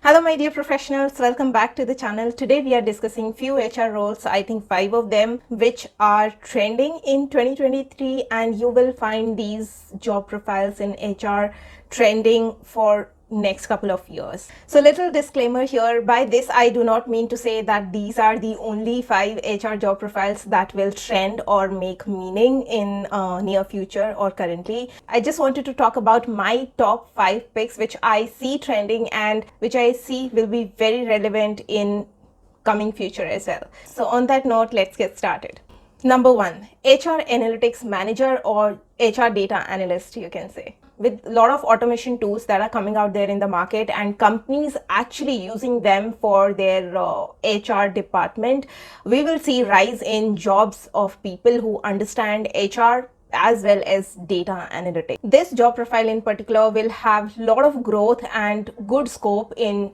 Hello my dear professionals, welcome back to the channel. Today we are discussing few HR roles, I think 5 of them, which are trending in 2023, and you will find these job profiles in HR trending for next couple of years. So little disclaimer here, by this I do not mean to say that these are the only 5 HR job profiles that will trend or make meaning in near future or currently. I just wanted to talk about my top 5 picks which I see trending and which I see will be very relevant in coming future as well. So on that note, let's get started. Number 1, HR Analytics Manager or HR Data Analyst, you can say. With a lot of automation tools that are coming out there in the market and companies actually using them for their HR department, we will see rise in jobs of people who understand HR as well as data analytics. This job profile in particular will have a lot of growth and good scope in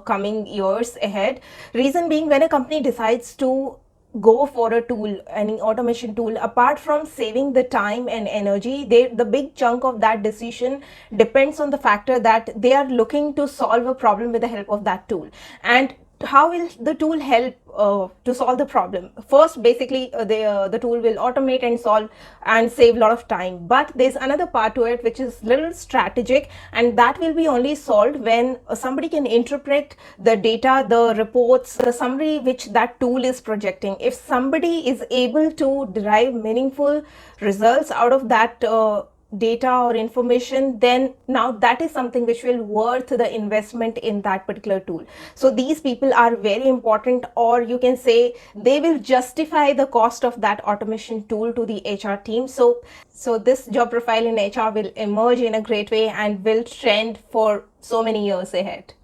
coming years ahead. Reason being, when a company decides to go for a tool, any automation tool, apart from saving the time and energy, the big chunk of that decision depends on the factor that they are looking to solve a problem with the help of that tool. And how will the tool help to solve the problem? First, basically, the tool will automate and solve and save a lot of time. But there's another part to it which is little strategic, and that will be only solved when somebody can interpret the data, the reports, the summary which that tool is projecting. If somebody is able to derive meaningful results out of that data or information, then now that is something which will worth the investment in that particular tool. So these people are very important, or you can say they will justify the cost of that automation tool to the HR team. So this job profile in HR will emerge in a great way and will trend for so many years ahead.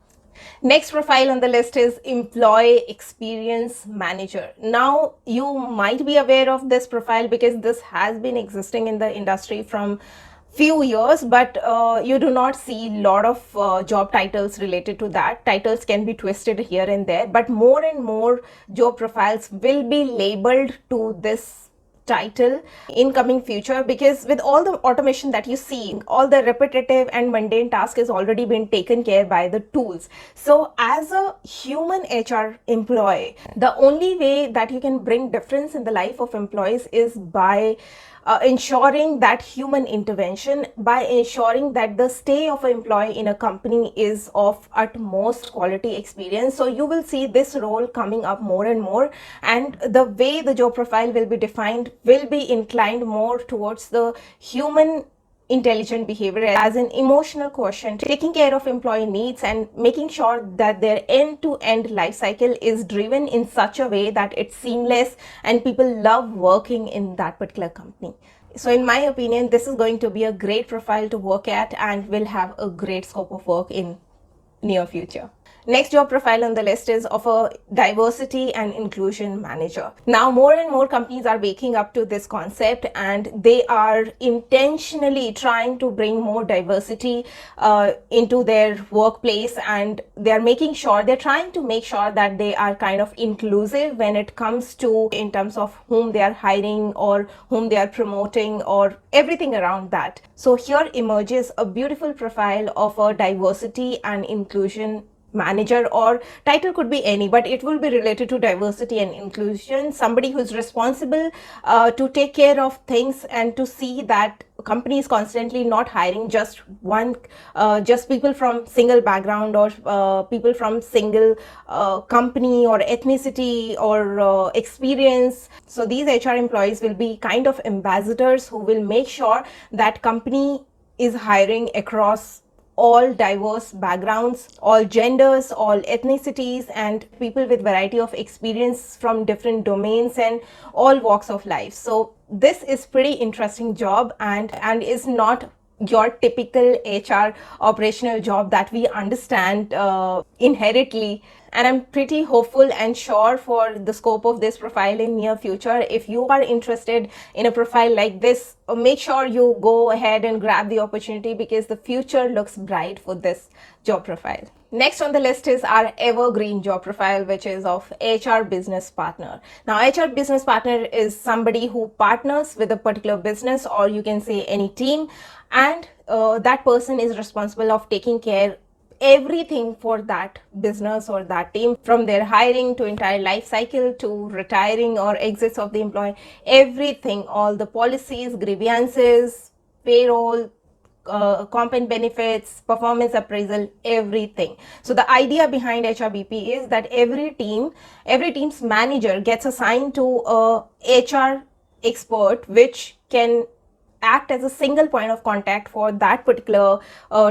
Next profile on the list is Employee Experience Manager. Now, you might be aware of this profile because this has been existing in the industry from few years, but you do not see a lot of job titles related to that. Titles can be twisted here and there, but more and more job profiles will be labeled to this title in coming future, because with all the automation that you see, all the repetitive and mundane task has already been taken care by the tools. So as a human HR employee, the only way that you can bring difference in the life of employees is by ensuring that human intervention, by ensuring that the stay of an employee in a company is of utmost quality experience. So you will see this role coming up more and more, and the way the job profile will be defined will be inclined more towards the human intelligent behavior as an emotional quotient, taking care of employee needs and making sure that their end-to-end life cycle is driven in such a way that it's seamless and people love working in that particular company. So in my opinion, this is going to be a great profile to work at and will have a great scope of work in near future. Next job profile on the list is of a diversity and inclusion manager. Now, more and more companies are waking up to this concept and they are intentionally trying to bring more diversity into their workplace, and they're trying to make sure that they are kind of inclusive when it comes to in terms of whom they are hiring or whom they are promoting or everything around that. So here emerges a beautiful profile of a diversity and inclusion manager, or title could be any, but it will be related to diversity and inclusion. Somebody who's responsible to take care of things and to see that company is constantly not hiring just people from single background or people from single company or ethnicity or experience. So these HR employees will be kind of ambassadors who will make sure that company is hiring across all diverse backgrounds, all genders, all ethnicities, and people with variety of experience from different domains and all walks of life. So this is pretty interesting job and is not your typical HR operational job that we understand inherently. And I'm pretty hopeful and sure for the scope of this profile in near future. If you are interested in a profile like this, make sure you go ahead and grab the opportunity because the future looks bright for this job profile. Next on the list is our evergreen job profile, which is of HR business partner. Now, HR business partner is somebody who partners with a particular business, or you can say any team, and that person is responsible of taking care everything for that business or that team, from their hiring to entire life cycle to retiring or exits of the employee, everything, all the policies, grievances, payroll, comp and benefits, performance appraisal, everything. So the idea behind HRBP is that every team's manager gets assigned to a HR expert, which can act as a single point of contact for that particular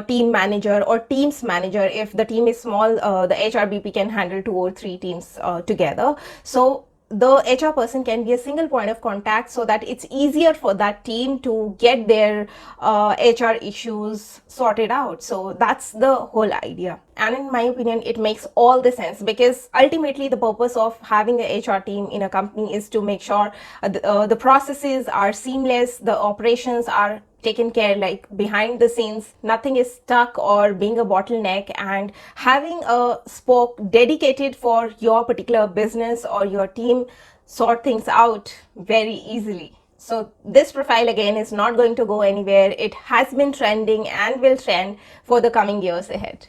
team manager or team's manager. If the team is small, the HRBP can handle 2 or 3 teams together. So the HR person can be a single point of contact so that it's easier for that team to get their HR issues sorted out. So that's the whole idea. And in my opinion, it makes all the sense, because ultimately the purpose of having a HR team in a company is to make sure the processes are seamless, the operations are taken care, like behind the scenes, nothing is stuck or being a bottleneck, and having a spoke dedicated for your particular business or your team sort things out very easily. So this profile again is not going to go anywhere. It has been trending and will trend for the coming years ahead.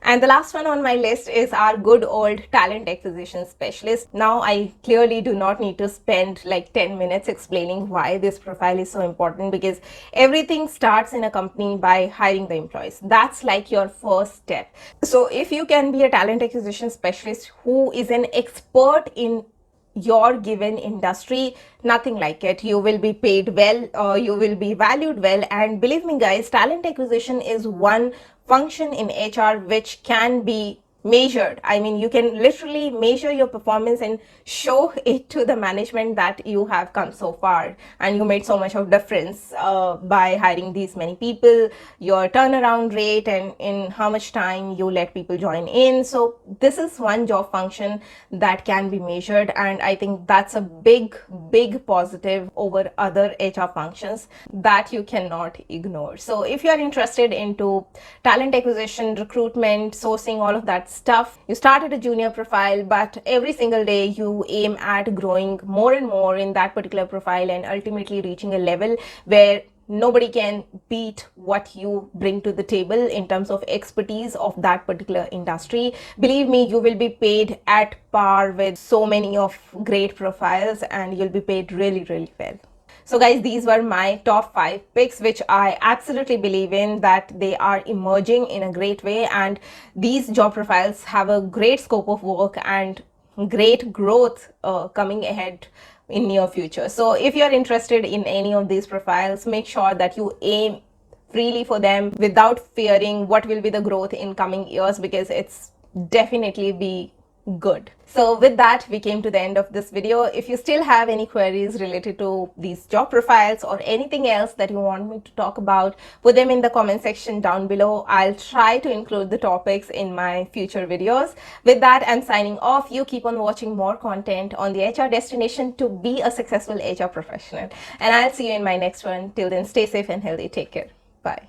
And the last one on my list is our good old talent acquisition specialist. Now, I clearly do not need to spend like 10 minutes explaining why this profile is so important, because everything starts in a company by hiring the employees. That's like your first step. So if you can be a talent acquisition specialist who is an expert in your given industry, nothing like it. You will be paid well, you will be valued well, and believe me guys, talent acquisition is one function in HR which can be measured. I mean, you can literally measure your performance and show it to the management that you have come so far and you made so much of difference by hiring these many people, your turnaround rate, and in how much time you let people join in. So this is one job function that can be measured, and I think that's a big positive over other HR functions that you cannot ignore. So if you are interested into talent acquisition, recruitment, sourcing, all of that stuff, you start at a junior profile, but every single day you aim at growing more and more in that particular profile and ultimately reaching a level where nobody can beat what you bring to the table in terms of expertise of that particular industry. Believe me, you will be paid at par with so many of great profiles, and you'll be paid really well. So guys, these were my top 5 picks, which I absolutely believe in, that they are emerging in a great way, and these job profiles have a great scope of work and great growth coming ahead in near future. So if you're interested in any of these profiles, make sure that you aim freely for them without fearing what will be the growth in coming years, because it's definitely be good. So with that, we came to the end of this video. If you still have any queries related to these job profiles or anything else that you want me to talk about, put them in the comment section down below. I'll try to include the topics in my future videos. With that, I'm signing off. You keep on watching more content on the HR destination to be a successful HR professional. And I'll see you in my next one. Till then, stay safe and healthy. Take care. Bye.